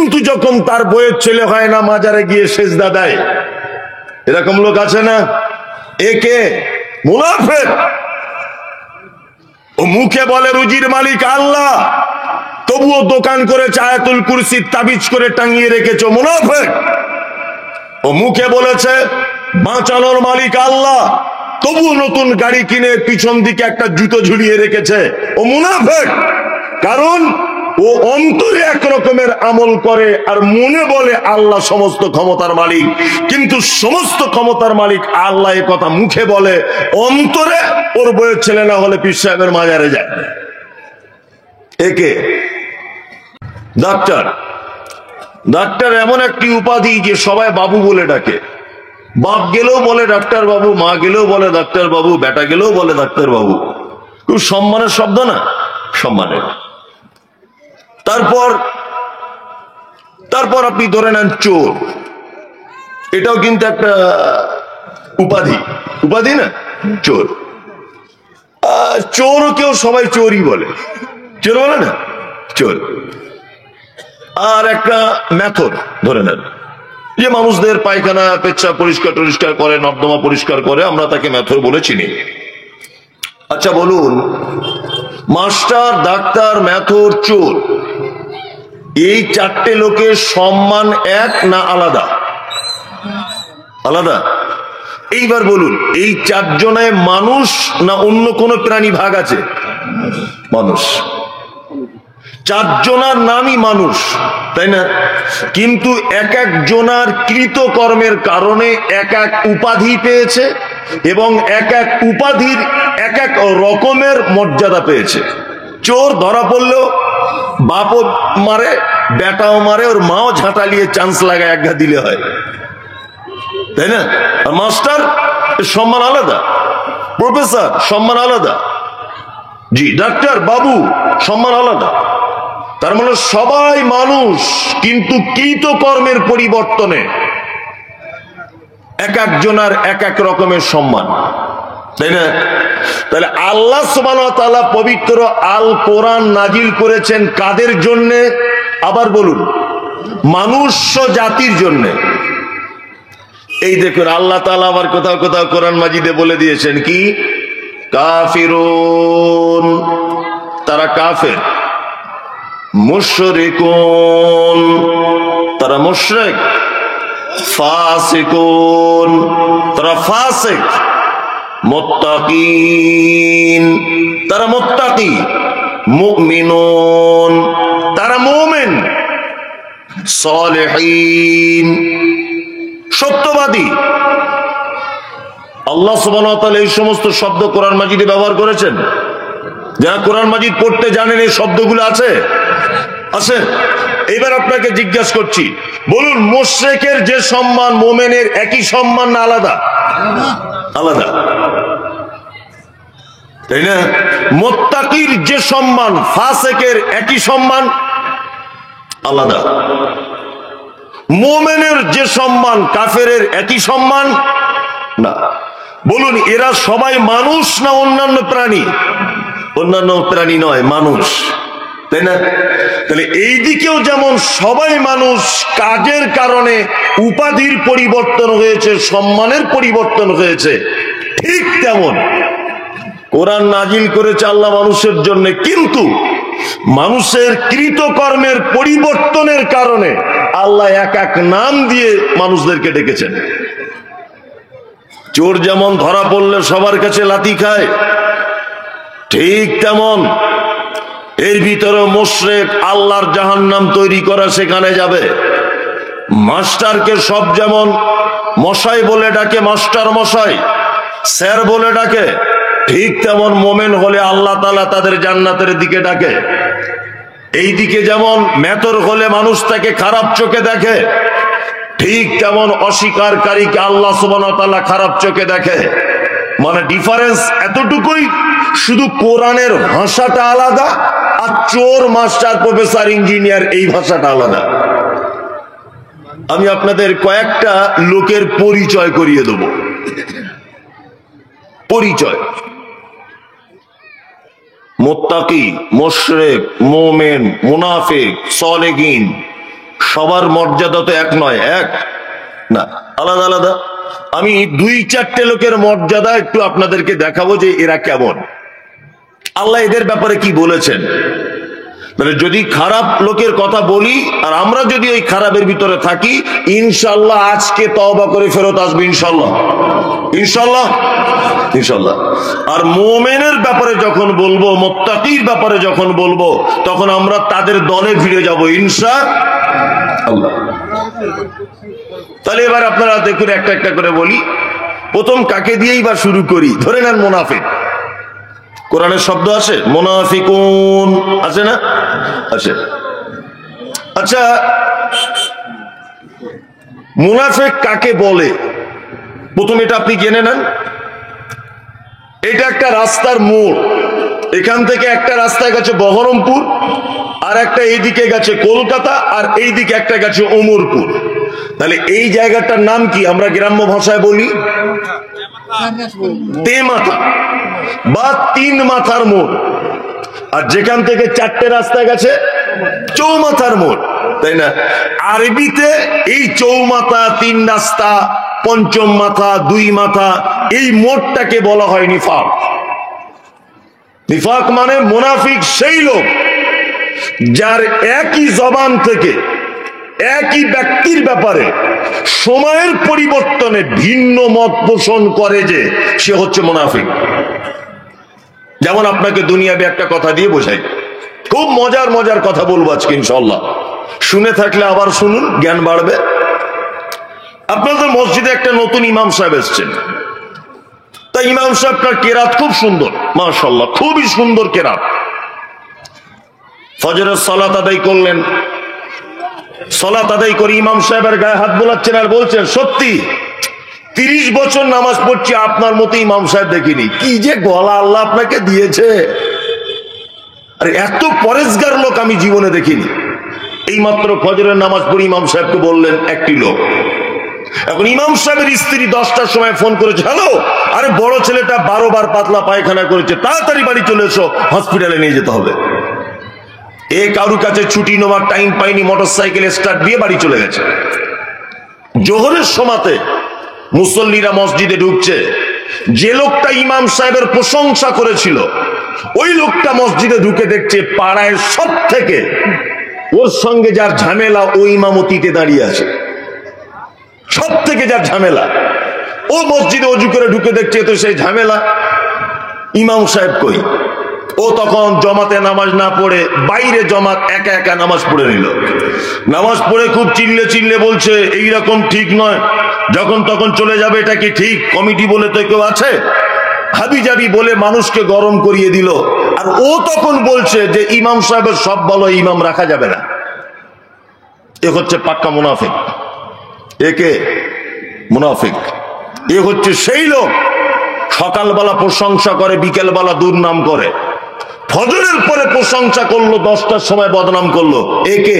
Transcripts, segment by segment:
কিন্তু যখন তার বইয়ের ছেলে হয় না মাজারে গিয়ে সেজদা দেয়। এরকম লোক আছে না? একে মুনাফিক। ও মুখে বলে রুজির মালিক আল্লাহ, তবুও দোকান করে আয়াতুল কুরসি তাবিজ করে টাঙিয়ে রেখেছ, মুনাফিক। ও মুখে বলেছে বাঁচানোর মালিক আল্লাহ, তবুও নতুন গাড়ি কিনে পিছন দিকে একটা জুতো ঝুলিয়ে রেখেছে, ও মুনাফিক। কারণ ও অন্তরে এক রকমের আমল করে আর মনে বলে আল্লাহ সমস্ত ক্ষমতার মালিক, কিন্তু সমস্ত ক্ষমতার মালিক আল্লাহ এ কথা মুখে বলে, অন্তরে ওর বইয়ের ছেলে না হলে পীর সাহেবের মাজারে যায়। একে ডাক্তার। ডাক্তার এমন একটি উপাধি যে সবাই বাবু বলে ডাকে। বাপ গেলেও বলে ডাক্তার বাবু, মা গেলেও বলে ডাক্তার বাবু, বেটা গেলেও বলে ডাক্তার বাবু। খুব সম্মানের শব্দ না? সম্মানের। তারপর আপনি ধরে নেন চোর। এটাও কিন্তু একটা উপাধি, উপাধি না? চোর। চোরও কেউ সবাই চোরই বলে, চোর বলে না? চোর। আর একটা মেথর ধরে নেন, যে মানুষদের পায়খানা পেচ্ছাপ পরিষ্কার টরিষ্কার করে, নর্দমা পরিষ্কার করে, আমরা তাকে মেথর বলে চিনি। আচ্ছা বলুন, মাস্টার, ডাক্তার, মেথর, চোর, এই চারটে লোকের সম্মান এক না আলাদা? আলাদা। এইবার বলুন, এই চারজনায় মানুষ না অন্য কোন প্রাণী ভাগ আছে? মানুষ। চারজনার নামই মানুষ, তাই না? কিন্তু এক এক জনার কৃত কর্মের কারণে এক এক উপাধি পেয়েছে এবং এক এক উপাধির এক এক রকমের মর্যাদা পেয়েছে। চোর ধরা পড়লেও বাপও মারে, বেটাও মারে, ওর মাও ঝাঁটালিয়ে চান্স লাগায় একঘা দিলে হয়, তাই না? আর মাস্টার সম্মান আলাদা, প্রফেসর সম্মান আলাদা, জি ডাক্তার বাবু সম্মান আলাদা। তার মানে সবাই মানুষ, কিন্তু কৃত কর্মের পরিবর্তনে এক একজনের এক এক রকমের সম্মান, তাই না? তাহলে আল্লাহ সুবহানাহু ওয়া তাআলা পবিত্র আল কোরআন নাজিল করেছেন কাদের জন্য? আবার বলুন, মনুষ্য জাতির জন্য। এই দেখুন আল্লাহ তাআলা আবার কোথাও কোথাও কোরআন মাজিদে বলে দিয়েছেন কি? কাফিরুন, তারা কাফের। মুশরিকুন, তারা মুশরিক। ফাসিকুন, তারা ফাসিক। মুত্তাকিন, তারা মুত্তাকি। মুমিনুন, তারা মুমিন। সালেহিন, সত্যবাদী। আল্লাহ সুবহানাহু ওয়া তাআলা এই সমস্ত শব্দ কোরআন মাজিদে ব্যবহার করেছেন। যারা কোরআন মাজিদ পড়তে জানেন এই শব্দগুলো আছে? আছে। এবার আপনাকে জিজ্ঞাসা করছি, বলুন মুশরিকের যে সম্মান মুমিনের একই সম্মান না আলাদা? আলাদা, তাই না? মুত্তাকির যে সম্মান ফাসিকের একই সম্মান? আলাদা। মুমিনের যে সম্মান কাফেরের একই সম্মান না। বলুন এরা সবাই মানুষ না অন্যান্য প্রাণী? অন্যান্য প্রাণী নয়, মানুষ, তাই না? তাহলে এই দিকেও যেমন সবাই মানুষ, কাজের কারণে উপাধির পরিবর্তন হয়েছে, সম্মানের পরিবর্তন হয়েছে, ঠিক তেমন কোরআন নাজিল করেছে আল্লাহ মানুষের জন্য, কিন্তু মানুষের কৃতকর্মের পরিবর্তনের কারণে আল্লাহ এক এক নাম দিয়ে মানুষদেরকে ডেকেছেন। চোর যেমন ধরা পড়লে সবার কাছে লাথি খায়, ঠিক তেমন এর ভিতরে মুশরিক আল্লাহর জাহান্নাম তৈরি করা সেখানে যাবে। মাস্টারকে সব যেমন মশাই বলে ডাকে, মাস্টার মশাই, স্যার বলে ডাকে, ঠিক তেমন মোমেন হলে আল্লাহ তাআলা তাদের জান্নাতের দিকে ডাকে। এই দিকে যেমন মেথর হলে মানুষ তাকে খারাপ চোখে দেখে, ঠিক তেমন অস্বীকারীকে আল্লাহ সুবহানাহু ওয়া তাআলা খারাপ চোখে দেখে। মানে ডিফারেন্স এতটুকুই, শুধু কোরআনের ভাষাটা আলাদা, আর চোর মাস্টার প্রফেসর ইঞ্জিনিয়ার এই ভাষাটা আলাদা। আমি আপনাদের কয়েকটা লোকের পরিচয় করিয়ে দেব। পরিচয়: মুত্তাকি, মুশরিক, মুমিন, মুনাফিক, সালেহিন, সবার মর্যাদা তো এক নয়, এক না, আলাদা আলাদা। আমি 2-4টে লোকের মর্যাদা একটু আপনাদেরকে দেখাবো যে এরা কেমন, আল্লাহ এদের ব্যাপারে কি বলেছেন। তাহলে যদি খারাপ লোকের কথা বলি আর আমরা যদি ওই খারাপের ভিতরে থাকি, ইনশাল্লাহ আজকে তওবা করে ফেরত আসবে, ইনশাল্লাহ, ইনশাল্লাহ, ইনশাল্লাহ। আর মুমিনের ব্যাপারে যখন বলবো, মুত্তাকির ব্যাপারে যখন বলবো, তখন আমরা তাদের দলে ফিরে যাব, ইনশাআল্লাহ। তাহলে এবার আপনারা দেখুন, একটা একটা করে বলি। প্রথম কাকে দিয়েই বা শুরু করি? ধরে নেন মুনাফিক। কোরআনের শব্দ আছে মুনাফিকুন, আছে না? আছে। আচ্ছা, মুনাফিক কাকে বলে প্রথম এটা আপনি জেনে নেন। এটা একটা রাস্তার মোড়, এখান থেকে একটা রাস্তায় গেছে বহরমপুর, আর একটা এইদিকে গেছে কলকাতা, আর এইদিকে একটা গেছে ওমরপুর। তাহলে এই জায়গাটার নাম কি আমরা গ্রাম্য ভাষায় বলি? তেমাথা বা 3 মাথার মোড়। আর যেখান থেকে 4টে রাস্তা গেছে চৌমাথার মোড়, তাই না? আরবিতে এই চৌমাথা, 3 রাস্তা, পঞ্চম মাথা, 2 মাথা, এই মোড়টাকে বলা হয় নিফাক। নিফাক মানে মুনাফিক সেই লোক যার একই জবান থেকে একই ব্যক্তির ব্যাপারে সময়ের পরিবর্তনে ভিন্ন মত পোষণ করে, যে সে হচ্ছে মুনাফিক। যেমন আপনাকে দুনিয়াবি একটা কথা দিয়ে বোঝাই, খুব মজার মজার কথা বলবো আজকে ইনশাআল্লাহ, শুনে থাকলে আবার শুনুন, জ্ঞান বাড়বে। আপনাদের মসজিদে একটা নতুন ইমাম সাহেব এসছেন, তা ইমাম সাহেবটার কেরাত খুব সুন্দর, মাশাআল্লাহ, খুবই সুন্দর কেরাত। ফজরের সালাত আদায় করলেন, সালাত আদায় করে ইমাম সাহেবের গায়ে হাত বোলাচ্ছেন আর বলছেন, সত্যি 30 বছর নামাজ পড়ছি, আপনার মতো ইমাম সাহেব দেখিনি। কি যে গলা আল্লাহ আপনাকে দিয়েছে, আরে এত পরেশগার লোক আমি জীবনে দেখিনি। এই মাত্র ফজরের নামাজ পড়ে ইমাম সাহেবকে বললেন একটি লোক। এখন ইমাম সাহেবের স্ত্রী 10টার সময় ফোন করেছে, হ্যালো, আরে বড় ছেলেটা 12 বার পাতলা পায়খানা করেছে, তাড়াতাড়ি বাড়ি চলে এসো, হসপিটালে নিয়ে যেতে হবে। এ কারুর কাছে ছুটি নেওয়ার টাইম পাইনি, মোটরসাইকেল স্টার্ট দিয়ে বাড়ি চলে গেছে। জোহরের সময়তে মুসল্লিরা মসজিদে ঢুকছে, যে লোকটা ইমাম সাহেবের প্রশংসা করেছিল ওই লোকটা মসজিদে ঢুকে দেখছে পাড়ায় সব থেকে ওর সঙ্গে যার ঝামেলা ও ইমামতিতে দাঁড়িয়ে আছে, সব থেকে যার ঝামেলা। ও মসজিদে অজু করে ঢুকে দেখছে তো সেই ঝামেলা, ইমাম সাহেব কই? ও তখন জমাতে নামাজ না পড়ে বাইরে জমাত একা একা নামাজ পড়ে নিল। নামাজ পড়ে খুব চিল্লে চিল্লে বলছে, এইরকম ঠিক নয়, যখন তখন চলে যাবে, এটা কি ঠিক? কমিটি বলে তো কেউ আছে? হাবি জাবি বলে মানুষকে গরম করিয়ে দিল। আর ও তখন বলছে যে ইমাম সাহেবের সব ভালো, ইমাম রাখা যাবে না। এ হচ্ছে পাক্কা মুনাফিক। একে মুনাফিক, এ হচ্ছে সেই লোক সকালবেলা প্রশংসা করে, বিকেলবেলা দুর্নাম করে, ফজরের পরে প্রশংসা করলো, 10টার সময় বদনাম করলো। একে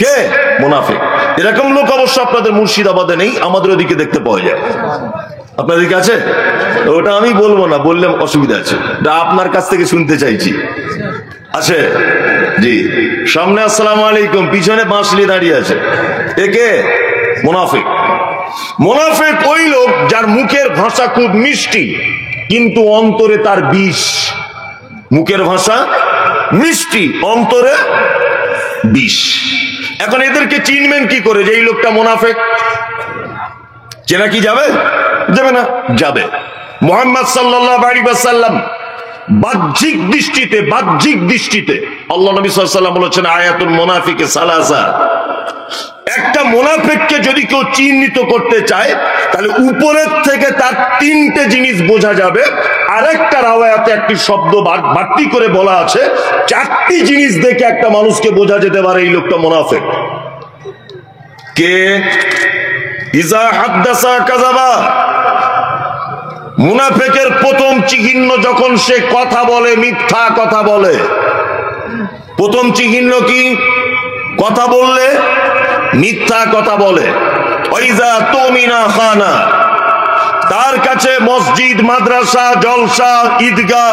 কে? মুনাফিক। এরকম লোক অবশ্য আপনাদের মুর্শিদাবাদে নেই, আমাদের ওদিকে দেখতে পাওয়া যায়। আপনাদের কাছে ওটা আমি বলবো না, বললে অসুবিধা আছে, এটা আপনার কাছ থেকে শুনতে চাইছি। আছে জি, সামনে আসসালামু আলাইকুম, পিছনে বাঁশলি দাঁড়িয়ে আছে। একে মুনাফিক। মুনাফিক ওই লোক যার মুখের ভাষা খুব মিষ্টি, কিন্তু অন্তরে তার বিষ। মুখের ভাষা মিষ্টি, অন্তরে বিষ। এখন এদেরকে চিনবেন কি করে যে এই লোকটা মুনাফিক? চেনা কি যাবে? যাবে না? যাবে। মুহাম্মদ সাল্লাল্লাহু আলাইহি ওয়াসাল্লাম বাহ্যিক দৃষ্টিতে আল্লাহ নবী সাল্লাল্লাহু আলাইহি ওয়াসাল্লাম বলেছেন, আয়াতুল মুনাফিকে সালাসা। একটা মুনাফিককে যদি কেউ চিহ্নিত করতে চায়, তাহলে উপরের থেকে তার 3টে জিনিস বোঝা যাবে। আরেকটা রাওয়ায়াতে একটি শব্দ বাড়তি করে বলা আছে, 4টি জিনিস দেখে একটা মানুষকে বোঝা যেতে পারে এই লোকটা মুনাফিক। কে? ইজা হাদ্দাসা কাযাবা। মুনাফিকের প্রথম চিহ্ন যখন সে কথা বলে, মিথ্যা কথা বলে। প্রথম চিহ্ন কি? কথা বললে মিথ্যা কথা বলে। ওয়াইজা তুমিনা খানা, তার কাছে মসজিদ, মাদ্রাসা, জলসা, ঈদগাহ,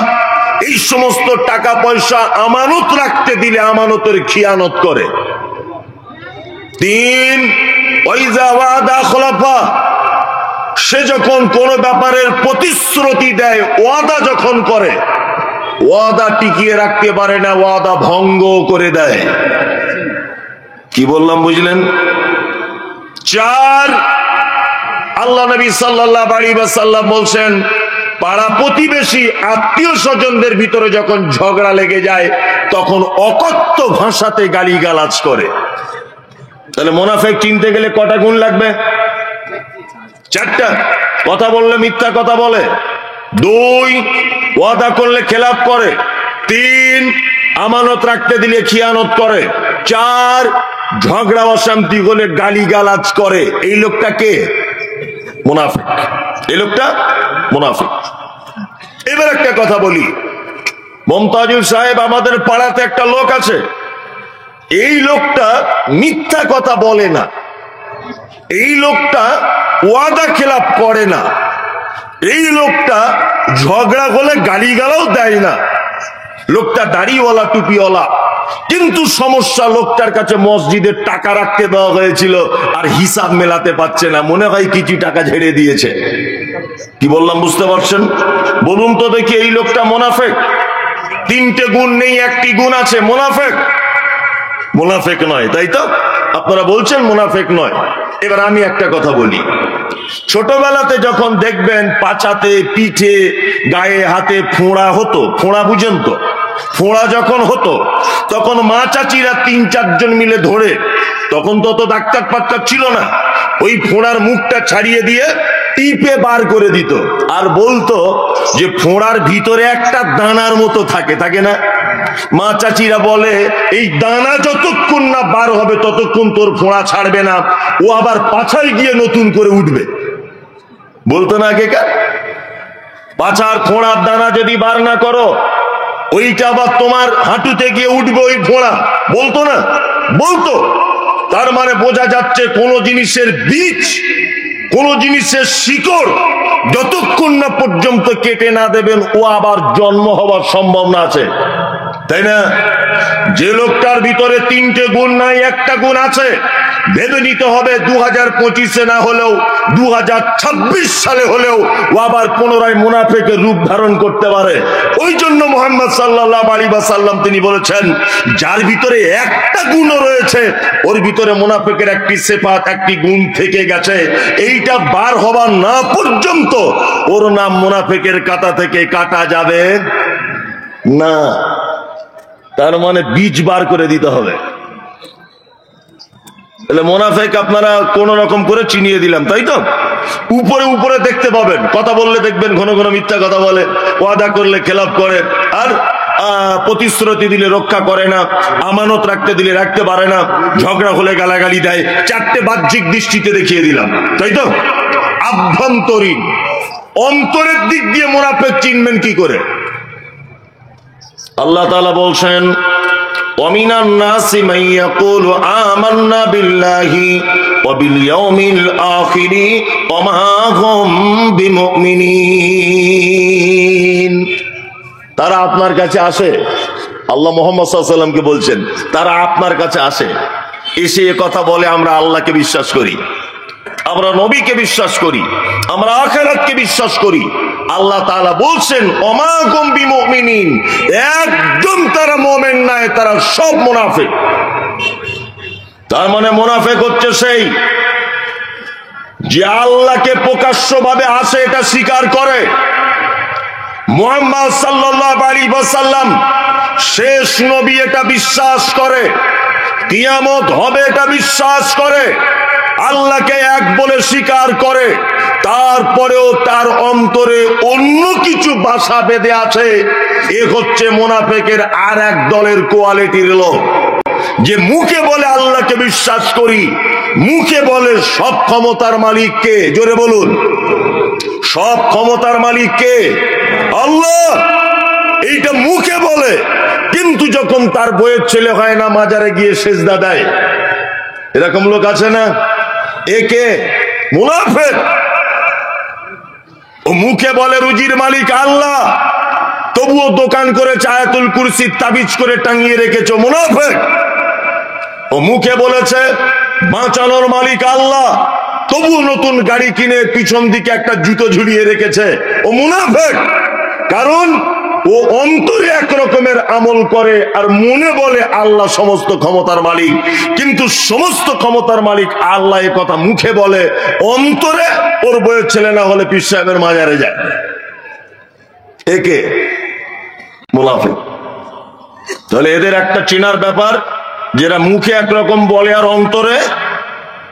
এই সমস্ত টাকা পয়সা আমানত রাখতে দিলে আমানতের খিয়ানত করে। তিন, ওয়াইজা ওয়াদা খলাফা, সে যখন কোন ব্যাপারের প্রতিশ্রুতি দেয়, ওয়াদা যখন করে, ওয়াদা টিকিয়ে রাখতে পারে না, ওয়াদা ভঙ্গ করে দেয়। কি বললাম বুঝলেন? চার, আল্লাহ নবী সাল্লাল্লাহু আলাইহি ওয়াসাল্লাম বলছেন, পাড়া প্রতিবেশী আত্মীয় স্বজনদের ভিতরে যখন ঝগড়া লেগে যায় তখন অকথ্য ভাষাতে গালিগালাজ করে। তাহলে মুনাফিক চিনতে গেলে কটা গুণ লাগবে? চারটা। কথা বললে মিথ্যা কথা বলে। দুই, ওয়াদা করলে খেলাফ করে। তিন, আমানত রাখতে দিলে খিয়ানত করে। চার, ঝগড়া অশান্তি হলে গালিগালাজ করে। এই লোকটা কে? মুনাফিক। এই লোকটা মুনাফিক। এবার একটা কথা বলি, মমতাজুল সাহেব, আমাদের পাড়াতে একটা লোক আছে, এই লোকটা মিথ্যা কথা বলে না, এই লোকটা ওয়াদা খেলাপ করে না, এই লোকটা ঝগড়া হলে গালিগালাও দেয় না, লোকটা দাড়িওয়ালা টুপিওয়ালা। কিন্তু সমস্যা, লোকটার কাছে মসজিদের টাকা রাখতে দেওয়া হয়েছিল আর হিসাব মেলাতে পারছে না, মনে হয় কিছু টাকা ঝেড়ে দিয়েছে। কি বললাম বুঝতে পারছেন? বলুন তো দেখি, এই লোকটা মুনাফিক? তিনটে গুণ নেই, একটি গুণ আছে, মুনাফিক। মুনাফিক নয়, তাই তো? আপনারা বলছেন মুনাফিক নয়। এবার আমি একটা কথা বলি, ছোটবেলাতে যখন দেখবেন পাছাতে, পিঠে, গায়ে, হাতে ফোঁড়া হতো, ফোঁড়া বুঝেন তো? ফোঁড়া যখন হতো তখন মা চাচিরা ৩-৪ জন মিলে ধরে, তখন তো ডাক্তার পাক্তার ছিল না, ওই ফোঁড়ার মুখটা ছাড়িয়ে দিয়ে টিপে বার করে দিত আর বলতো যে ফোঁড়ার ভিতরে একটা দানার মতো থাকে, থাকে না? মা চাচিরা বলে, এই দানা যতক্ষণ না বার হবে ততক্ষণ তোর ফোঁড়া ছাড়বে না, ও আবার পাছায় গিয়ে নতুন করে উঠবে। বলতো না আগেকার? পাছার ফোঁড়ার দানা যদি বার না করো, ওইটা আবার তোমার হাঁটুতে গিয়ে উঠবে ওই ফোঁড়া। বলতো না? বলতো। তার মানে বোঝা যাচ্ছে কোন জিনিসের বীজ, কোন জিনিসের শিকড় যতক্ষণ না পর্যন্ত কেটে না দেবেন, ও আবার জন্ম হওয়ার সম্ভাবনা আছে, তাই না? যে লোকটার ভিতরে তিনটে গুণ নাই, একটা গুণ আছে, ভেবে নিতে হবে 2025-এ না হলেও 2026 সালে হলেও ও আবার পুনরায় মুনাফিকের রূপ ধারণ করতে পারে। ওই জন্য মুহাম্মদ সাল্লাল্লাহু আলাইহি ওয়াসাল্লাম তিনি বলেছেন, যার ভিতরে একটা গুণও রয়েছে, ওর ভিতরে মুনাফিকের একটি সিফাত, একটি গুণ থেকে গেছে, এইটা বার হওয়া না পর্যন্ত ওর নাম মুনাফিকের কাঁটা থেকে কাটা যাবে না। তার মানে বীজ বার করে দিতে হবে। তাহলে মুনাফিক আপনারা কোন রকম করে চিনিয়ে দিলাম, তাই তো? উপরে উপরে দেখতে পাবেন, কথা বললে দেখবেন ঘন ঘন মিথ্যা কথা বলে, ওয়াদা করলে খেলাফ করে, আর প্রতিশ্রুতি দিলে রক্ষা করে না, আমানত রাখতে দিলে রাখতে পারে না, ঝগড়া হলে গালাগালি দেয়। চারটে বাহ্যিক দৃষ্টিতে দেখিয়ে দিলাম, তাই তো? আভ্যন্তরীণ, অন্তরের দিক দিয়ে মুনাফিক চিনবেন কি করে? আল্লাহ তাআলা বলছেন, وَمِنَ النَّاسِ مَن يَقُولُ آمَنَّا بِاللَّهِ وَبِالْيَوْمِ الْآخِرِ وَمَا هُمْ بِمُؤْمِنِينَ। তারা আপনার কাছে আসে, আল্লাহ মুহাম্মদ সাল্লাল্লাহু আলাইহি ওয়াসাল্লামকে বলছেন, তারা আপনার কাছে আসে, এসে কথা বলে আমরা আল্লাহকে বিশ্বাস করি, আমরা নবীকে বিশ্বাস করি, আমরা আখিরাতকে বিশ্বাস করি। আল্লাহ তাআলা বলছেন, ওমা কুম বিমুমিনিন, একদম তারা মুমিন নয়, তারা সব মুনাফিক। তার মানে মুনাফিক হচ্ছে সেই যে আল্লাহকে প্রকাশ্যভাবে আসে এটা স্বীকার করে, মুহাম্মদ সাল্লাল্লাহু আলাইহি ওয়াসাল্লাম শেষ নবী এটা বিশ্বাস করে, কিয়ামত হবে এটা বিশ্বাস করে, আল্লাহকে এক বলে স্বীকার করে, তারপরেও তার অন্তরে অন্য কিছু বাসা বেঁধে আছে। এ হচ্ছে মুনাফিকের আর এক দলের কোয়ালিটির লোক, যে মুখে বলে আল্লাহকে বিশ্বাস করি, মুখে বলে সব ক্ষমতার মালিক কে? জোরে বলুন, সব ক্ষমতার মালিক কে? আল্লাহ। এইটা মুখে বলে, কিন্তু যখন তার বইয়ের ছেলে হয় না, মাজারে গিয়ে সেজদা দেয়। এরকম লোক আছে না? একে মুনাফিক। ও মুখে বলে রুজির মালিক আল্লাহ, তবুও দোকান করে আয়াতুল কুরসি তাবিজ করে টাঙিয়ে রেখেছো, মুনাফিক। ও মুখে বলেছে বাঁচানোর মালিক আল্লাহ, তবু নতুন গাড়ি কিনে পিছন দিকে একটা জুতো ঝুলিয়ে রেখেছে। ও মুনাফিক, কারণ ও অন্তরে এক রকমের আমল করে আর মনে বলে আল্লাহ সমস্ত ক্ষমতার মালিক, কিন্তু সমস্ত ক্ষমতার মালিক আল্লাহ এ কথা মুখে বলে, অন্তরে ওর বইয়ের ছেলে না হলে পীর সাহেবের মাজারে যায়। একে মুনাফিক। তাহলে এদের একটা চেনার ব্যাপার, যেটা মুখে একরকম বলে আর অন্তরে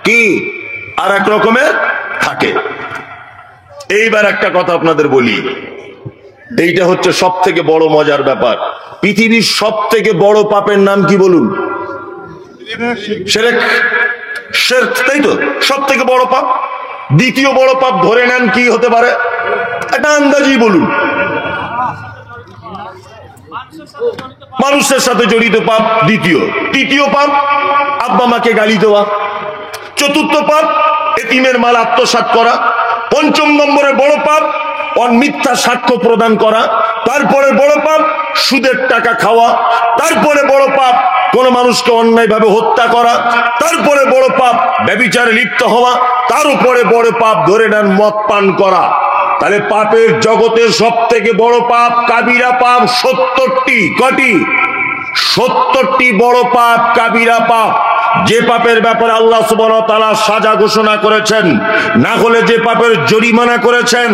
কি আর এক রকমের থাকে। এইবার একটা কথা আপনাদের বলি, এইটা হচ্ছে সব থেকে বড় মজার ব্যাপার। পৃথিবীর সব থেকে বড় পাপের নাম কি বলুন? শিরক। শিরক, তাই তো সব থেকে বড় পাপ। দ্বিতীয় বড় পাপ ধরে নেন কি হতে পারে, একটা আন্দাজি বলুন। মানুষের সাথে জড়িত পাপ দ্বিতীয়। তৃতীয় পাপ আব্বা মাকে গালি দেওয়া। চতুর্থ পাপ এতিমের মাল আত্মসাৎ করা। পঞ্চম নম্বরে বড় পাপ মিথ্যা সাক্ষ্য প্রদান করা। তারপরে বড় পাপ সুদের টাকা খাওয়া। তারপরে বড় পাপ কোন মানুষকে অন্যায়ভাবে হত্যা করা। তারপরে বড় পাপ ব্যভিচারে লিপ্ত হওয়া। তার উপরে বড় পাপ ধরে নেন মদ পান করা। তাহলে পাপের জগতে সব থেকে বড় পাপ কাবিরা পাপ 70টি। কটি? 70টি বড় পাপ কাবিরা পাপ। যে পাপের ব্যাপারে আল্লাহ সুবহানাহু ওয়া তাআলা সাজা ঘোষণা করেছেন, না হলে যে পাপের জরিমানা করেছেন,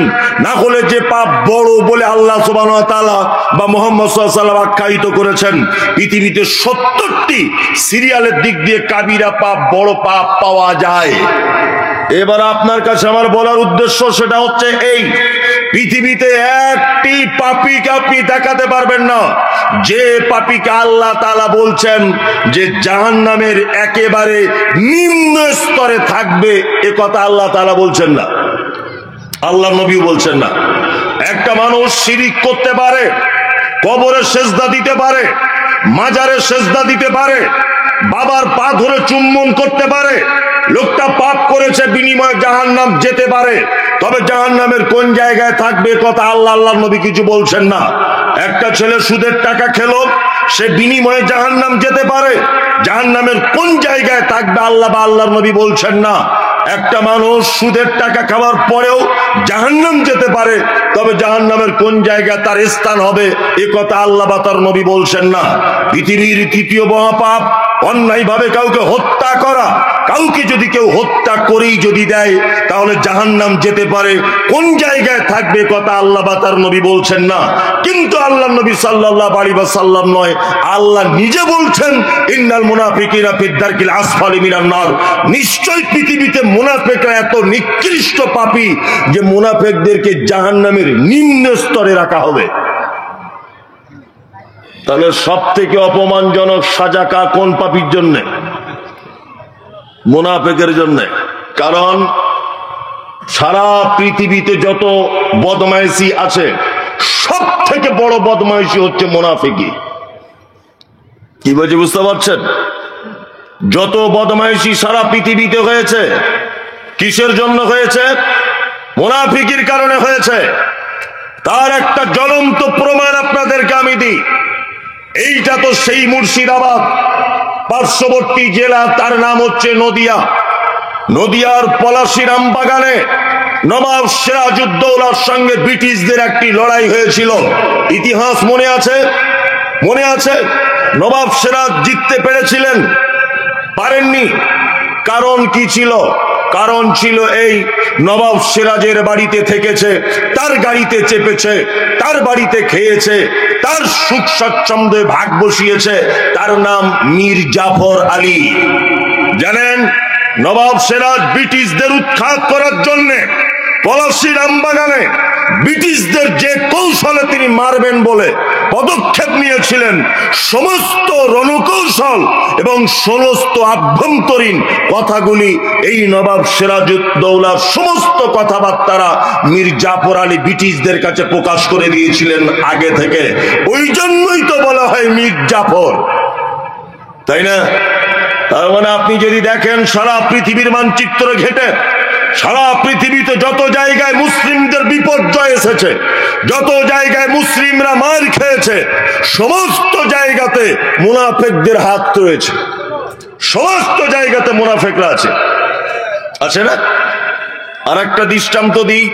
না হলে যে পাপ বড় বলে আল্লাহ সুবহানাহু ওয়া তাআলা বা মুহাম্মদ সাল্লাল্লাহু আলাইহি ওয়াসাল্লাম আখ্যায়িত করেছেন, পৃথিবীতে 70টি সিরিয়ালের দিক দিয়ে কাবিরা পাপ বড় পাপ পাওয়া যায়। এবার আপনার কাছে আমার বলার উদ্দেশ্য সেটা হচ্ছে এই, পৃথিবীতে একটি পাপীকে আপনি দেখাতে পারবেন না যে পাপীকে আল্লাহ তাআলা বলছেন যে জাহান্নামের একেবারে নিম্ন স্তরে থাকবে, এ কথা আল্লাহ তাআলা বলছেন না, আল্লাহ নবী বলছেন না। একটা মানুষ শিরিক করতে পারে, কবরে সেজদা দিতে পারে, মাজারে সেজদা দিতে পারে, বাবার পা ধরে চুম্বন করতে পারে, লোকটা পাপ করেছে, বিনিময়ে জাহান্নাম যেতে পারে। তবে জাহান্নামের কোন জায়গায় থাকবে কথা আল্লাহর নবী কিছু বলছেন না। একটা ছেলে সুদের টাকা খেলো, সে বিনিময়ে জাহান্নাম যেতে পারে, জাহান্নামের কোন জায়গায় থাকবে আল্লাহ বা আল্লাহর নবী বলছেন না। একটা মানুষ সুদের টাকা খাওয়ার পরেও জাহান্নাম যেতে পারে, তবে জাহান্নামের কোন জায়গায় তার স্থান হবে এ কথা আল্লাহ বা তার নবী বলছেন না। পৃথিবীর তৃতীয় মহাপাপ অন্যায়ভাবে কাউকে হত্যা করা। কাউকে যদি কেউ হত্যা করেই যদি দেয় তাহলে জাহান্নাম যেতে পারে, কোন জায়গায় থাকবে কথা আল্লাহ বা তার নবী বলছেন না। কিন্তু আল্লাহ নবী সাল্লাল্লাহু আলাইহি ওয়াসাল্লাম নয়, আল্লাহ নিজে বলছেন ইন্নাল মুনাফিকিনা ফিদ দারকিল আসফালি মিনান নার। নিশ্চয় পৃথিবীতে মুনাফিকরা এত নিকৃষ্ট পাপী যে মুনাফিকদেরকে জাহান্নামের নিম্ন স্তরে রাখা হবে। তাহলে সব থেকে অপমানজনক সাজা কোন পাপীর জন্য? মুনাফিকের জন্য। কারণ সারা পৃথিবীতে যত বদমাইশি আছে, সব থেকে বড় বদমাইশি হচ্ছে মুনাফিকি। কি বলছি বুঝতে পারছেন? যত বদমাইশি সারা পৃথিবীতে হয়েছে, কিসের জন্য হয়েছে? মুনাফিকির কারণে হয়েছে। তার একটা জ্বলন্ত প্রমাণ আপনাদেরকে আমি দিই। এইটা তো সেই মুর্শিদাবাদ পার্শ্ববর্তী জেলা, তার নাম হচ্ছে নদিয়া। নদিয়ার পলাশী রামবাগানে নবাব সিরাজউদ্দৌলার সঙ্গে ব্রিটিশদের একটি লড়াই হয়েছিল। ইতিহাস মনে আছে? মনে আছে? নবাব সিরাজ জিততে পেরেছিলেন? পারেননি। কারণ কি ছিল? কারণ ছিল এই, নবাব সিরাজের বাড়িতে থেকেছে, তার গাড়িতে চেপেছে, তার বাড়িতে খেয়েছে, তার সুখ স্বচ্ছন্দে ভাগ বসিয়েছে। তার নাম মীর জাফর আলী। জানেন, নবাব সিরাজ ব্রিটিশদের উৎখাত করার জন্য পলাশী রামবাগানে ব্রিটিশদের যে কৌশলে তিনি মারবেন বলে পদক্ষেপ নিয়েছিলেন, সমস্ত রণকৌশল এবং সমস্ত আভ্যন্তরীণ কথাগুলি এই নবাব সিরাজউদ্দৌলার সমস্ত কথাবার্তারা মীর জাফর আলী ব্রিটিশদের কাছে প্রকাশ করে দিয়েছিলেন আগে থেকে। ওই জন্যই তো বলা হয় মীর জাফর, তাই না? তার মানে আপনি যদি দেখেন সারা পৃথিবীর মানচিত্র ঘেটে, সারা পৃথিবীতে যত জায়গায় মুসলিমদের বিপর্যয় এসেছে, যত জায়গায় মুসলিমরা মার খেয়েছে, সমস্ত জায়গাতে মুনাফিকদের হাত রয়েছে। সমস্ত জায়গাতে মুনাফিকরা আছে, আছে না? আর একটা দৃষ্টান্ত দিই,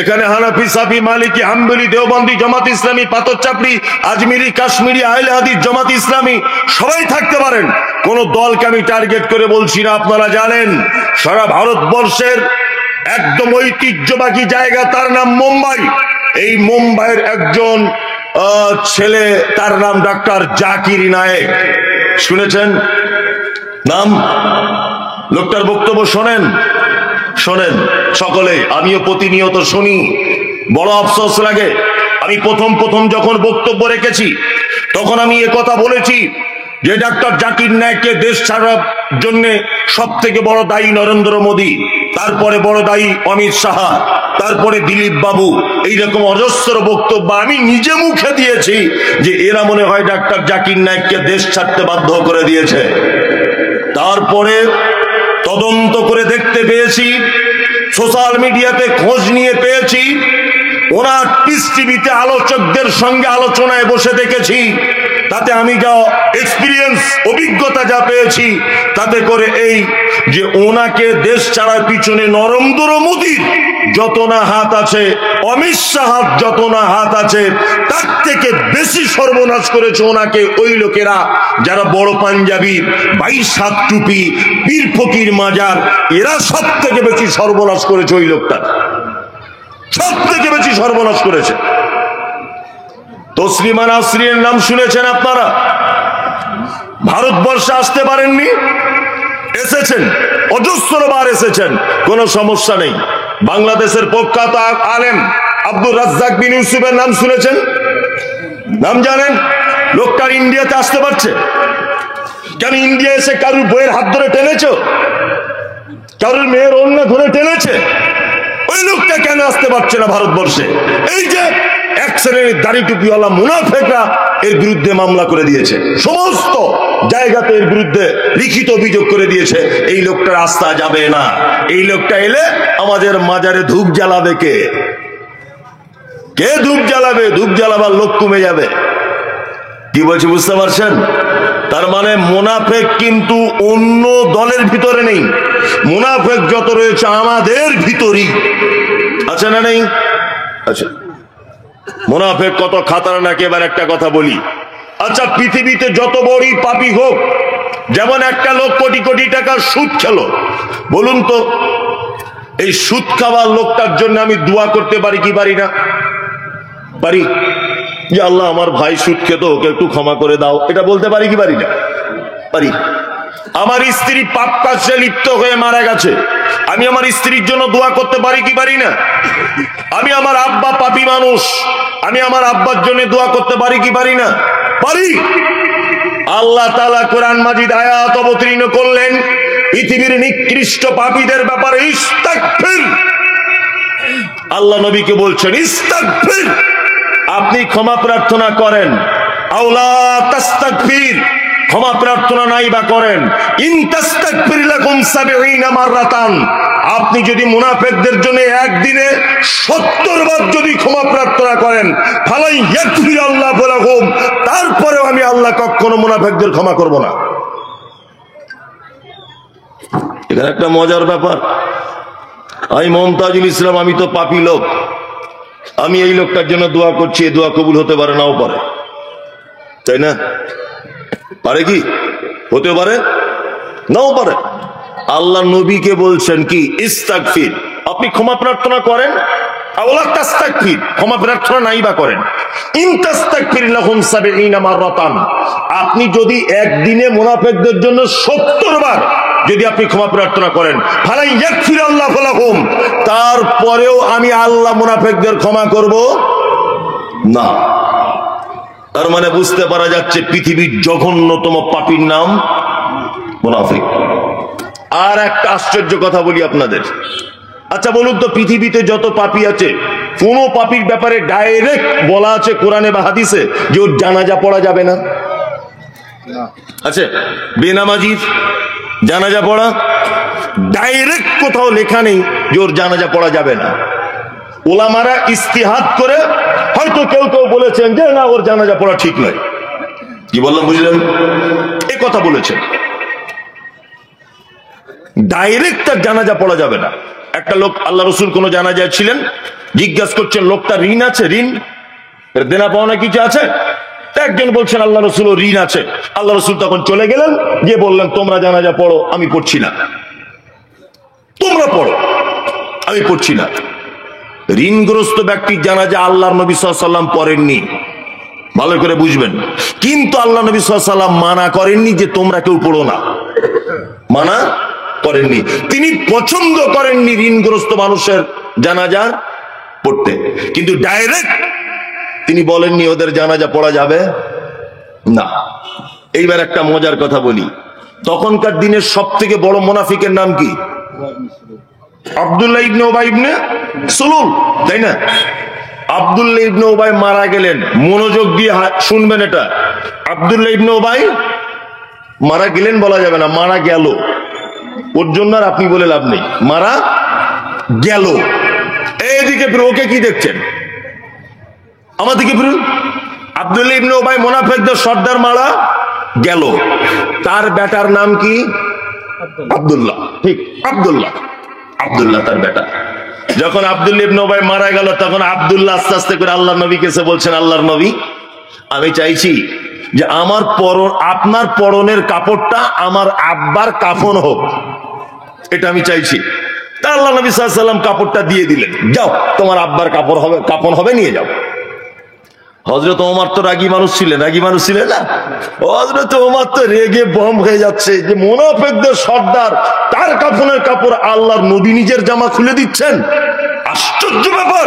এখানে হানাফি, সাফি, মালিকি, হাম্বলি, দেওবন্দি, জামাত ইসলামী, পাথর চাপড়ি, আজমিরি, কাশ্মীরি, আহলে হাদিস, জামাত ইসলামী সবাই থাকতে পারেন। কোন দলকে আমি টার্গেট করে বলছি না। আপনারা জানেন সারা ভারতবর্ষের একদম ঐতিহ্যবাহী জায়গা, তার নাম মুম্বাই। এই মুম্বাইয়ের একজন ছেলে, তার নাম ডাক্তার জাকির নায়েক। শুনেছেন নাম? লোকটার বক্তব্য শোনেন, শোনেন সকলে। আমিও প্রতিনিয়ত শুনি, বড় আফসোস লাগে। আমি প্রথম যখন বক্তব্য রেখেছি তখন আমি কথা বলেছি যে ডাক্তার জাকির নায়েককে দেশ ছাড়ার জন্য সব থেকে বড় দায়ী নরেন্দ্র মোদী, তারপরে বড় দায়ী অমিত শাহ, তারপরে দিলীপ বাবু। এইরকম অজস্র বক্তব্য আমি নিজে মুখে দিয়েছি যে এরা মনে হয় ডাক্তার জাকির নায়েককে দেশ ছাড়তে বাধ্য করে দিয়েছে। তারপরে তদন্ত করে দেখতে পেয়েছি, সোশ্যাল মিডিয়াতে খোঁজ নিয়ে পেয়েছি, ওনার পিস টিভিতে আলোচকদের সঙ্গে আলোচনায় বসে দেখেছি, তাতে আমি যা এক্সপিরিয়েন্স, অভিজ্ঞতা যা পেয়েছি, তাতে করে এই যে ওনাকে দেশ ছাড়ার পিছনে নরেন্দ্র মোদীর যত না হাত আছে, অমিত শাহর যত না হাত আছে, তার থেকে বেশি সর্বনাশ করেছে ওনাকে ওই লোকেরা যারা বড় পাঞ্জাবি, 22 হাত টুপি, পীর ফকির মাজার, এরা সব থেকে বেশি সর্বনাশ করেছে। ওই লোকটা সব থেকে বেশি সর্বনাশ করেছে। তসলিমা নাসরিনের নাম শুনেছেন আপনারা? ভারতবর্ষে আসতে পারেননি, এসেছেন, অজস্রবার এসেছেন, কোনো সমস্যা নেই। বাংলাদেশের প্রখ্যাত আলেম আব্দুর রাজ্জাক বিন ইউসুফের নাম শুনেছেন? নাম জানেন? লোকটার ইন্ডিয়াতে আসতে পারছে কেন? ইন্ডিয়া এসে কারুর বইয়ের হাত ধরে টেনেছ? কারুর মেয়ের ওড়না ধরে টেনেছে? ওই লোকটা কেন আসতে পারছে না ভারতবর্ষে? এই যে এক শ্রেণীর দাড়ি টুপিওয়ালা মুনাফিকরা এর বিরুদ্ধে মামলা করে দিয়েছে, সমস্ত জায়গাতে এর বিরুদ্ধে লিখিত অভিযোগ করে দিয়েছে। এই লোকটার রাস্তা যাবে না। এই লোকটা এলে আমাদের মাজারে ধূপ জ্বালাবে কে? কে ধূপ জ্বালাবে? ধূপ জ্বালাবার লোক কমে যাবে। কি বলছি বুঝতে পারছেন? তার মানে মুনাফিক কিন্তু অন্য দলের ভিতরে নেই, মুনাফিক যত রয়েছে আমাদের ভিতরই আছে, না নেই? আচ্ছা, মুনাফিক কত খাতারনাক এবার একটা কথা বলি। আচ্ছা, পৃথিবীতে যত বড়ই পাপী হোক, যেমন একটা লোক কোটি কোটি টাকার সুদ খেলো, বলুন তো এই সুদ খাওয়ার লোকটার জন্য আমি দোয়া করতে পারি কি পারি না? পারি, যে আল্লাহ আমার ভাই সুদ খেত, ওকে একটু ক্ষমা করে দাও, এটা বলতে পারি কি পারি না? পারি। আমার স্ত্রী পাপ কাজে লিপ্ত হয়ে মারা গেছে, আমি আমার স্ত্রীর জন্য দোয়া করতে পারি কি পারি না? আমি আমার আব্বা পাপী মানুষ, আমি আমার আব্বার জন্য দোয়া করতে পারি কি পারি না? পারি। আল্লাহ তাআলা কোরআন মাজিদ আয়াত অবতীর্ণ করলেন পৃথিবীর নিকৃষ্ট পাপীদের ব্যাপারে, ইস্তাগফির। আল্লাহ নবীকে বলছেন ইস্তাগফির, আপনি ক্ষমা প্রার্থনা করেন। আওলা তাস্তাগফির, ক্ষমা প্রার্থনা নাই বা করেন। ইন তাস্তাগফির লাকুম 70 মাররাতান, আপনি যদি মুনাফিকদের জন্য একদিনে 70 বার যদি ক্ষমা প্রার্থনা করেন, ফালাই ইয়াগফির আল্লাহু লাকুম, তারপরেও আমি আল্লাহ কখনো মুনাফিকদের ক্ষমা করব না। এখানে একটা মজার ব্যাপার, আমি মমতাজুল ইসলাম, আমি তো পাপী লোক, আমি এই লোকটার জন্য দোয়া করছি, এই দোয়া কবুল হতে পারে, নাও পারে, তাই না? পারে কি? হতে পারে, নাও পারে। আল্লাহ নবীকে বলছেন কি ইস্তাগফির, আপনি ক্ষমা প্রার্থনা করেন। আওলা তাস্তাগফির, ক্ষমা প্রার্থনা নাই বা করেন। ইন তাস্তাগফির লাহুম 70 মাররাতান, আপনি যদি একদিনে মুনাফিকদের জন্য 70 বার যদি আপনি ক্ষমা প্রার্থনা করেন, ফালাই ইয়াগফির আল্লাহু লাহুম, তারপরেও আমি আল্লাহ মুনাফিকদের ক্ষমা করব না। তার মানে বুঝতে পারা যাচ্ছে পৃথিবীর জঘন্যতম পাপীর নাম মুনাফিক। আর একটা আশ্চর্য কথা বলি আপনাদের, আচ্ছা বলুন তো, পৃথিবীতে যত পাপী আছে, কোন পাপীর ব্যাপারে ডাইরেক্ট বলা আছে কোরআনে বা হাদিসে যে ওর জানাজা পড়া যাবে না? আছে? বেনামাজির জানাজা পড়া ডাইরেক্ট কোথাও লেখা নেই যে ওর জানাজা পড়া যাবে না। ওলামারা ইস্তিহাদ করে হয়তো কেউ কেউ বলেছেন যে না, ওর জানাজা পড়া ঠিক নয়। কি বললাম বুঝলেন? এই কথা বলেছেন। ডাইরেক্ট তার জানাজা পড়া যাবে না। একটা লোক আল্লাহ রসুল কোন জানাজায় ছিলেন, জিজ্ঞাসা করছেন লোকটা ঋণ আছে, ঋণ দেনা পাওনা কিছু আছে? একজন বলছেন আল্লাহ রসুল ঋণ আছে। আল্লাহ রসুল তখন চলে গেলেন, গিয়ে বললেন তোমরা জানাজা পড়ো, আমি পড়ছি না, তোমরা পড়ো, আমি পড়ছি না। ঋণগ্রস্ত ব্যক্তির জানাজা আল্লাহর নবী সাল্লাল্লাহু আলাইহি ওয়াসাল্লাম পড়েননি, ভালো করে বুঝবেন। কিন্তু আল্লাহ নবী সাল্লাল্লাহু আলাইহি ওয়াসাল্লাম মানা করেননি যে তোমরা কেউ পড়ো না, মানা করেননি। তিনি পছন্দ করেননি ঋণগ্রস্ত মানুষের জানাজা পড়তে, কিন্তু ডাইরেক্ট তিনি বলেননি ওদের জানাজা পড়া যাবে না। এইবার একটা মজার কথা বলি, তখনকার দিনের সব থেকে বড় মুনাফিকের নাম কি? আব্দুল্লাহ ইবনে উবাই ইবনে সুলুল, তাই না? আব্দুল্লাহ ইবনে উবাই মারা গেলেন, মনোযোগ দিয়ে শুনবেন এটা। আব্দুল্লাহ ইবনে উবাই মারা গেলেন বলা যাবে না, মারা গেল, ওর জন্য আর আপনি বলে লাভ নেই, মারা গেল। এইদিকে ওকে কি দেখছেন? আমাদেরকে ফিরুন। আব্দুল্লাহ ইবনে উবাই মুনাফিকদের সর্দার মারা গেল, তার বেটার নাম কি? আব্দুল্লাহ, ঠিক আব্দুল্লাহ, আব্দুল্লাহ তার বেটা। যখন আব্দুল্লাহ ইবনে উবাই মারা গেল, তখন আব্দুল্লাহ আস্তে আস্তে করে আল্লাহর নবীকে এসে বলছেন, আল্লাহর নবী, আমি চাইছি যে আমার আপনার পরনের কাপড়টা আমার আব্বার কাফন হোক, এটা আমি চাইছি। তা আল্লাহ নবী সাল্লাল্লাহু আলাইহি ওয়াসাল্লাম কাপড়টা দিয়ে দিলেন, যাও তোমার আব্বার কাপড় হবে, কাফন হবে, নিয়ে যাও। হযরত ওমর তো রাগী মানুষ ছিলেন, রাগী মানুষ ছিলেন না? হযরত ওমর তো রেগে বম হয়ে যাচ্ছে যে মুনাফিকদের সর্দার, তার কাফনের কাপড় আল্লাহর নবী নিজের জামা খুলে দিচ্ছেন, আশ্চর্য ব্যাপার।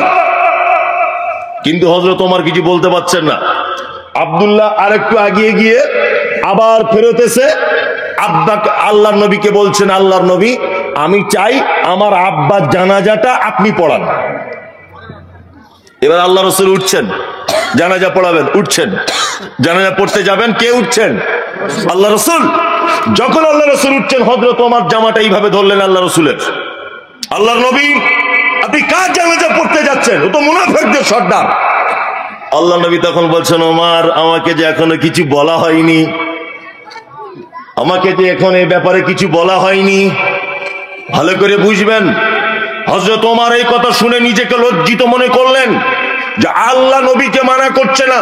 কিন্তু হযরত ওমর কিছু বলতে পারছেন না। আব্দুল্লাহ আরেকটু এগিয়ে গিয়ে আবার ফেরত এসে আব্বাকে, আল্লাহর নবীকে বলছেন, আল্লাহর নবী, আমি চাই আমার আব্বার জানাজাটা আপনি পড়ান। এবার আল্লাহ রাসূল উঠছেন, জানাজা পড়াবেন, উঠছেন, জানাজা পড়তে যাবেন, কে উঠছেন? আল্লাহ রাসূল। যখন আল্লাহ রাসূল উঠছেন, হযরত ওমর জামাটা এইভাবে ধরলেন আল্লাহ রাসূলের। আল্লাহর নবী, আপনি কার জানাজা পড়তে যাচ্ছেন? ও তো মুনাফিকদের সর্দার। আল্লাহ নবী তখন বলছেন, ওমর, আমাকে যে এখনো কিছু বলা হয়নি, আমাকে যে এখন এই ব্যাপারে কিছু বলা হয়নি, ভালো করে বুঝবেন। হযরত ওমর এই কথা শুনে নিজেকে লজ্জিত মনে করলেন যে আল্লাহ নবীকে মানা করছে না,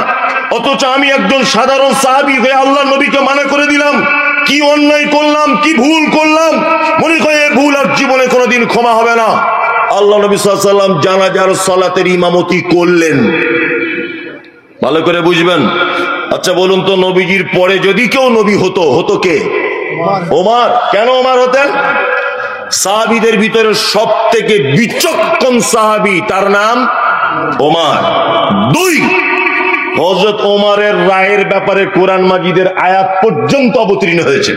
অথচ আমি একজন সাধারণ সাহাবী হয়ে আল্লাহ নবীকে মানা করে দিলাম। কি অন্যায় করলাম, কি ভুল করলাম, মনে করে এই ভুল আর জীবনে কোনোদিন ক্ষমা হবে না। আল্লাহ নবী সাল্লাল্লাহু আলাইহি ওয়াসাল্লাম জানাজার সালাতের ইমামতি করলেন, ভালো করে বুঝবেন। আচ্ছা বলুন তো, নবীজির পরে যদি কেউ নবী হতো, হতো কে? ওমর। কেন ওমর হতেন? সাহাবীদের ভিতরে সব থেকে বিচক্ষণ সাহাবী, তার নাম ওমর। দুই, হযরত ওমরের রায়ের ব্যাপারে কোরআন মাজিদের আয়াত পর্যন্ত অবতীর্ণ হয়েছে।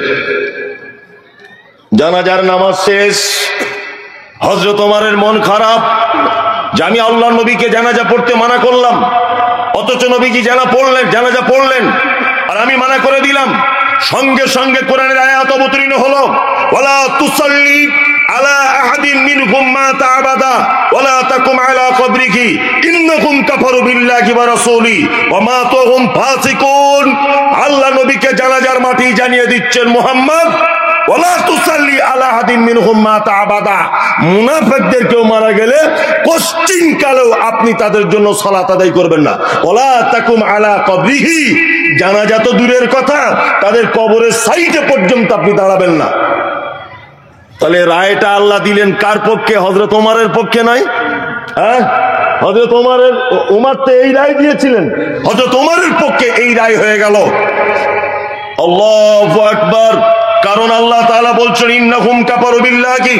জানাজার নামাজ শেষ, হযরত ওমরের মন খারাপ যে আমি আল্লাহর নবীকে জানাজা পড়তে মানা করলাম, অথচ নবীজি জানাজা পড়লেন আর আমি মানা করে দিলাম। সঙ্গে সঙ্গে কোরআনের আয়াত অবতীর্ণ হলো, ওয়ালা তুসাল্লি আলা আহাদিন মিনহুম মাতা আবাদা ওয়ালা তাকুম আলা কবরিহি ইন্নাকুম কাফারু বিল্লাহি ওয়া রাসূলি ওয়া মাতুহুম ফাসিকুন। আল্লাহ নবীকে জানাজার মাটি জানিয়ে দিচ্ছেন, মুহাম্মদ, ওয়ালা তুসাল্লি আলা আহাদিন মিনহুম মাতা আবাদা, মুনাফিকদের কেউ মারা গেলে পশ্চিম কালেও আপনি তাদের জন্য সালাত আদায় করবেন না। ওয়ালা তাকুম আলা কবরিহি, জানাজা তো দূরের কথা, তাদের কবরের সাইডে পর্যন্ত আপনি দাঁড়াবেন না। তাহলে রায়টা আল্লাহ দিলেন কার পক্ষে? হযরত ওমরের পক্ষে নয়। হ্যাঁ, হযরত ওমর তো এই রায় দিয়েছিলেন, হযরত ওমরের পক্ষে এই রায় হয়ে গেল। আল্লাহু আকবার। কারণ আল্লাহ তাআলা বলছেন, ইন্নাহুম কাফারু বিল্লাহি,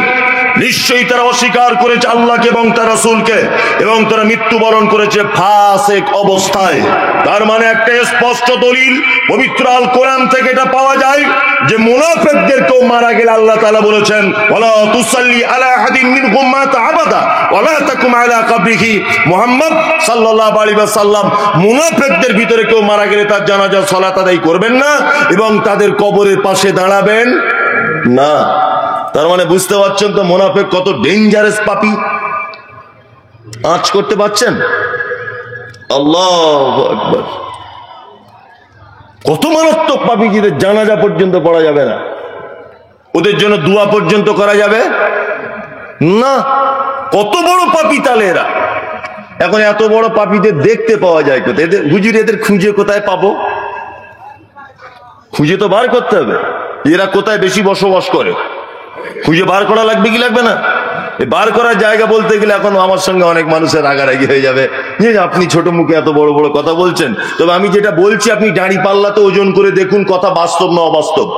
নিশ্চয়ই তারা অস্বীকার করেছে আল্লাহকে এবং তার রাসূলকে, এবং তারা মৃত্যুবরণ করেছে ফাসিক অবস্থায়। তার মানে একটা স্পষ্ট দলিল পবিত্র আল কোরআন থেকে এটা পাওয়া যায় যে মুনাফিকদের কেউ মারা গেলে আল্লাহ তাআলা বলেছেন, ওয়ালা তুসাল্লি আলা আহাদিন মিনহুম মাতা আবাদা ওয়ালা তাকুম আলা কবরিহি। মুহাম্মদ সাল্লাল্লাহু আলাইহি ওয়াসাল্লাম মুনাফিকদের ভিতরে কেউ মারা গেলে তার জানাজা সালাত আদায় করবেন না এবং তাদের কবরের পাশে দাঁড়াবেন না। তার মানে বুঝতে পারছেন তো মুনাফিক কত ডেঞ্জারাস পাপী। আঁচ করতে পারছেন? আল্লাহু আকবার। কত মারাত্মক পাপী, যে জানাজা পর্যন্ত পড়া যাবে না। ওদের জন্য দোয়া পর্যন্ত করা যাবে না। কত বড় পাপী তাহলে এরা। এখন এত বড় পাপীদের দেখতে পাওয়া যায় কোথায়? এদের হুজুর, এদের খুঁজে কোথায় পাবো? খুঁজে তো বার করতে হবে এরা কোথায় বেশি বসবাস করে। খুঁজে বার করা লাগবে কি লাগবে না? বার করার জায়গা বলতে গেলে এখন আমার সঙ্গে অনেক মানুষের রাগারাগি হয়ে যাবে যে আপনি ছোট মুখে এত বড় বড় কথা বলছেন। তবে আমি যেটা বলছি, আপনি দাঁড়ি পাল্লাতে ওজন করে দেখুন কথা বাস্তব না অবাস্তব।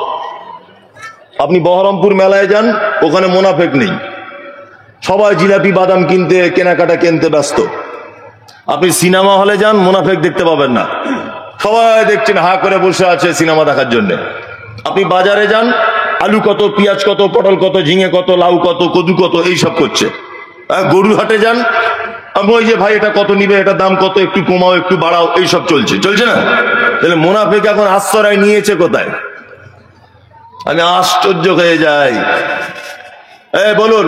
আপনি বহরমপুর মেলায় যান, ওখানে মোনাফেক নেই, সবাই জিলাপি বাদাম কিনতে, কেনাকাটা কিনতে ব্যস্ত। আপনি সিনেমা হলে যান, মোনাফেক দেখতে পাবেন না, সবাই দেখছেন হা করে বসে আছে সিনেমা দেখার জন্য। আপনি বাজারে যান, আলু কত, পেঁয়াজ কত, পটল কত, ঝিঙে কত, লাউ কত, কদু কত, এইসব করছে। গরু হাটে যান, আমি ওই যে ভাই এটা কত নিবে, এটা দাম কত, একটু কমাও একটু বাড়াও, এইসব চলছে না? তাহলে মোনাফেক এখন আশ্রয় নিয়েছে কোথায়? আমি আশ্চর্য হয়ে যাই। বলুন।